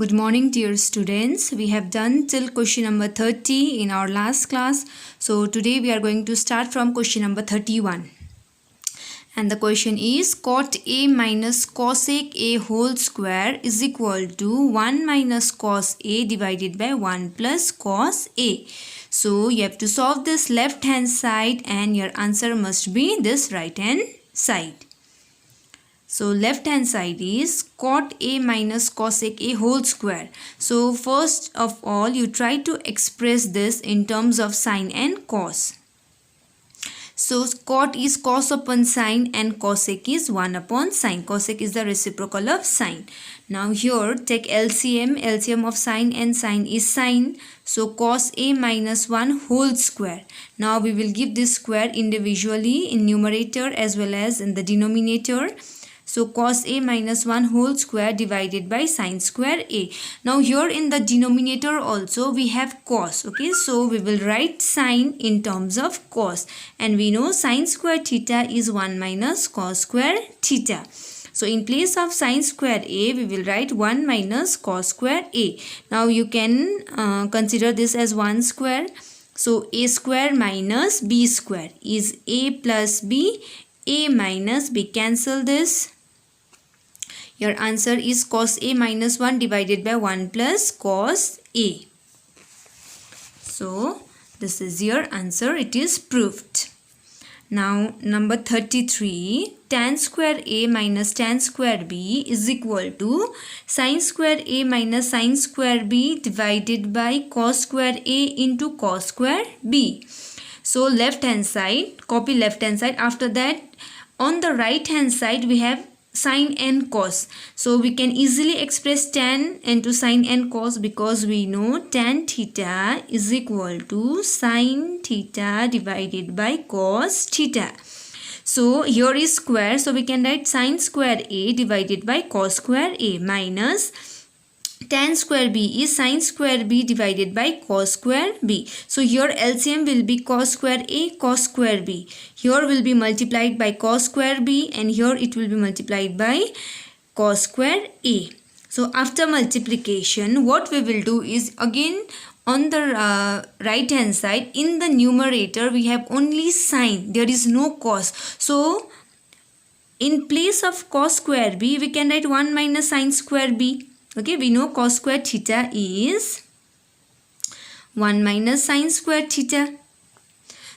Good morning, dear students. We have done till question number 30 in our last class. So today we are going to start from question number 31. And the question is cot A minus cosec A whole square is equal to 1 minus cos A divided by 1 plus cos A. So you have to solve this left hand side and your answer must be this right hand side. So left hand side is cot A minus cosec A whole square. So first of all you try to express this in terms of sine and cos. So cot is cos upon sine and cosec is 1 upon sine. Cosec is the reciprocal of sine. Now here take LCM. LCM of sine and sine is sine. So cos A minus 1 whole square. Now we will give this square individually in numerator as well as in the denominator. So cos A minus 1 whole square divided by sine square A. Now here in the denominator also we have cos. Okay, so we will write sine in terms of cos. And we know sine square theta is 1 minus cos square theta. So in place of sine square A, we will write 1 minus cos square A. Now you can consider this as 1 square. So A square minus B square is A plus B. A minus B. Cancel this. Your answer is cos A minus 1 divided by 1 plus cos A. So this is your answer. It is proved. Now number 33. Tan square A minus tan square B is equal to sin square A minus sin square B divided by cos square A into cos square B. So left hand side, copy left hand side. After that on the right hand side we have sine and cos. So we can easily express tan into sine and cos because we know tan theta is equal to sine theta divided by cos theta. So here is square. So we can write sine square A divided by cos square A minus tan square B is sine square B divided by cos square B. So here LCM will be cos square A, cos square B. Here will be multiplied by cos square B and here it will be multiplied by cos square A. So after multiplication, what we will do is again on the right hand side in the numerator we have only sine. There is no cos. So in place of cos square B, we can write 1 minus sine square B. Okay, we know cos square theta is 1 minus sine square theta.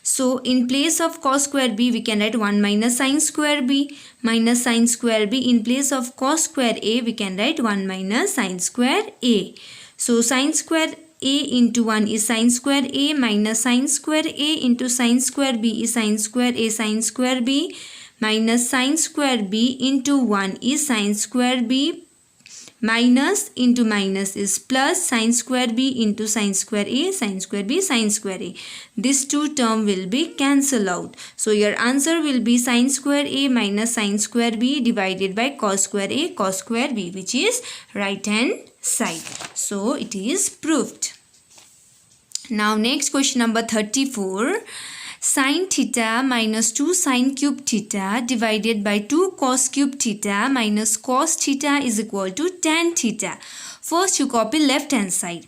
So in place of cos square B, we can write 1 minus sine square B minus sine square B. In place of cos square A, we can write 1 minus sine square A. So sine square A into 1 is sine square A minus sine square A into sine square B is sine square A sine square B minus sine square B into 1 is sine square B. Minus into minus is plus sine square B into sine square A, sine square B, sine square A. These two terms will be cancelled out. So your answer will be sine square A minus sine square B divided by cos square A, cos square B, which is right hand side. So it is proved. Now next question number 34. Sin theta minus 2 sin cube theta divided by 2 cos cube theta minus cos theta is equal to tan theta. First you copy left hand side.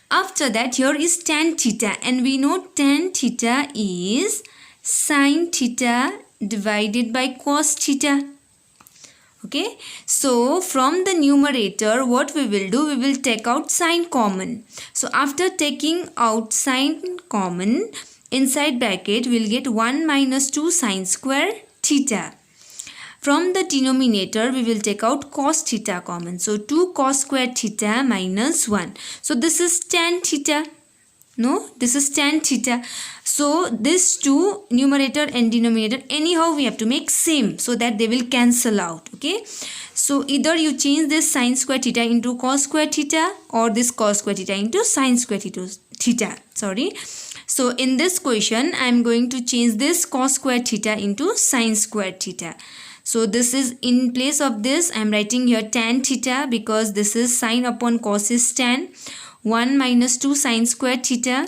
After that here is tan theta and we know tan theta is sin theta divided by cos theta. Okay, so from the numerator what we will do, we will take out sine common. So after taking out sine common, inside bracket we will get 1 minus 2 sine square theta. From the denominator we will take out cos theta common. So 2 cos square theta minus 1. So this is tan theta. No, this is tan theta. So this two numerator and denominator anyhow we have to make same so that they will cancel out. Okay. So either you change this sine square theta into cos square theta or this cos square theta into sine square theta. Sorry. So in this question, I am going to change this cos square theta into sine square theta. So this is in place of this, I am writing here tan theta because this is sine upon cos is tan. 1 minus 2 sine square theta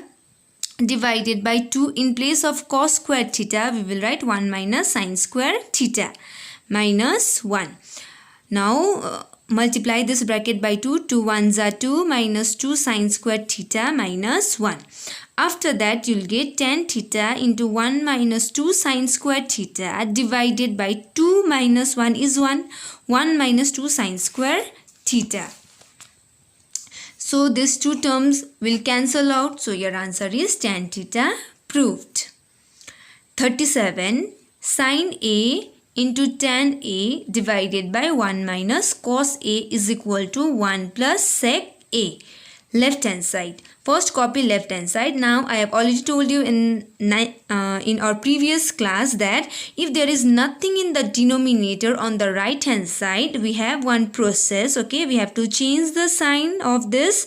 divided by 2. In place of cos square theta, we will write 1 minus sine square theta minus 1. Now multiply this bracket by 2. 2 1s are 2 minus 2 sine square theta minus 1. After that you'll get tan theta into 1 minus 2 sine square theta divided by 2 minus 1 is 1. 1 minus 2 sine square theta. So these two terms will cancel out. So your answer is tan theta proved. 37. Sin A into tan A divided by 1 minus cos A is equal to 1 plus sec A. Left hand side. First copy left hand side. Now I have already told you in our previous class that if there is nothing in the denominator on the right hand side, we have one process. Okay, we have to change the sign of this.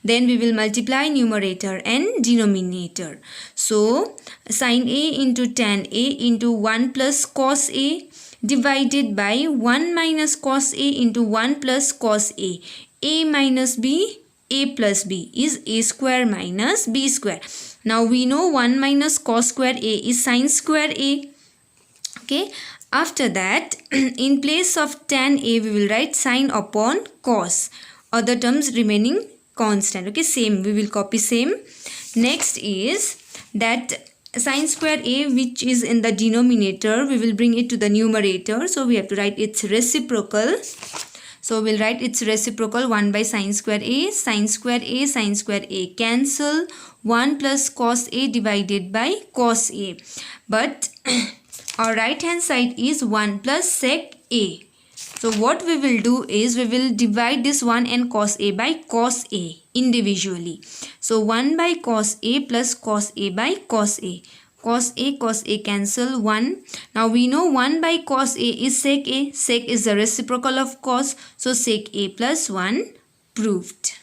Then we will multiply numerator and denominator. So sin A into tan A into 1 plus cos A divided by 1 minus cos A into 1 plus cos A. A minus B, A plus B is A square minus B square. Now we know 1 minus cos square A is sin square A. Okay. After that, in place of tan A, we will write sin upon cos. Other terms remaining constant. Okay, same. We will copy same. Next is that sin square A, which is in the denominator, we will bring it to the numerator. So we have to write its reciprocal. So we'll write its reciprocal 1 by sin square A. Sin square A, sin square A cancel. 1 plus cos A divided by cos A. But our right hand side is 1 plus sec A. So what we will do is we will divide this 1 and cos A by cos A individually. So 1 by cos A plus cos A by cos A. Cos A cancel 1. Now we know 1 by cos A is sec A. Sec is the reciprocal of cos. So sec A plus 1 proved.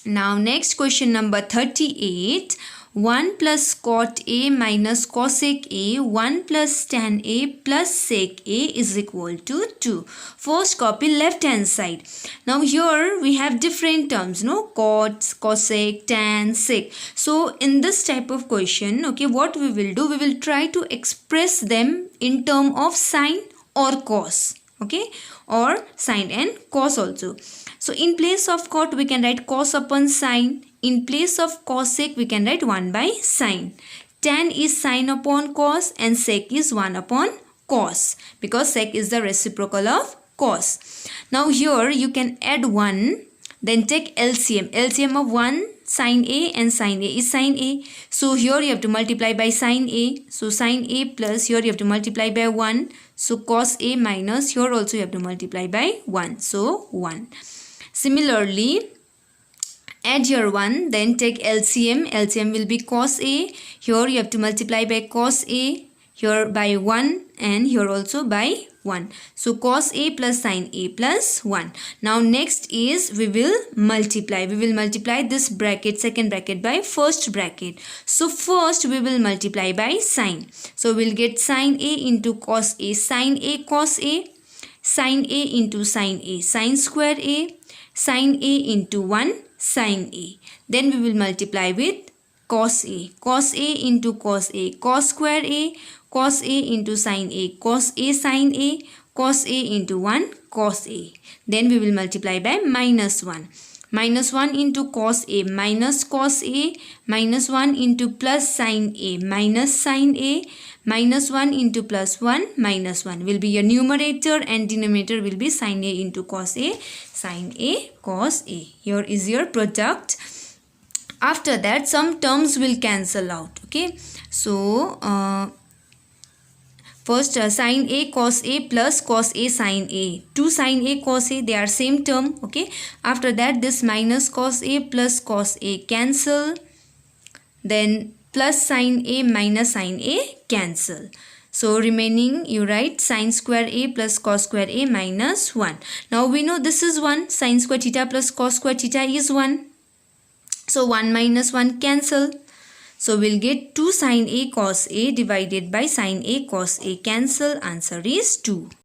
Now next question number 38. 1 plus cot A minus cosec A, 1 plus tan A plus sec A is equal to 2. First copy left hand side. Now here we have different terms, no? Cot, cosec, tan, sec. So in this type of question, okay, what we will do, we will try to express them in term of sine or cos, okay, or sine and cos also. So in place of cot, we can write cos upon sine. In place of cosec, we can write 1 by sine. Tan is sine upon cos and sec is 1 upon cos because sec is the reciprocal of cos. Now here you can add 1, then take LCM. LCM of 1 sin A and sin A is sin A. So here you have to multiply by sin A. So sin A plus here you have to multiply by 1. So cos A minus here also you have to multiply by 1. So 1. Similarly, add your 1, then take LCM. LCM will be cos A. Here you have to multiply by cos A. Here by 1 and here also by 1. So cos A plus sin A plus 1. Now next is we will multiply. We will multiply this bracket, second bracket by first bracket. So first we will multiply by sine. So we'll get sin A into cos A. Sin A cos A. Sin A into sin A. Sin square A. Sin A into 1. Sin A. Then we will multiply with cos A. Cos A into cos A. Cos square A. Cos A into sin A. Cos A sin A. Cos A into 1. Cos A. Then we will multiply by minus 1. Minus 1 into cos A minus cos A. Minus 1 into plus sin A minus sin A. Minus 1 into plus 1 minus 1 will be your numerator and denominator will be sin A into cos A. Sin A cos A. Here is your product. After that some terms will cancel out. Okay. So first sin A cos A plus cos A sin A. 2 sin A cos A, they are same term. Okay. After that this minus cos A plus cos A cancel. Then plus sin A minus sin A cancel. So remaining you write sin square A plus cos square A minus 1. Now we know this is 1. Sin square theta plus cos square theta is 1. So 1 minus 1 cancel. So we'll get 2 sin A cos A divided by sin A cos A cancel. Answer is 2.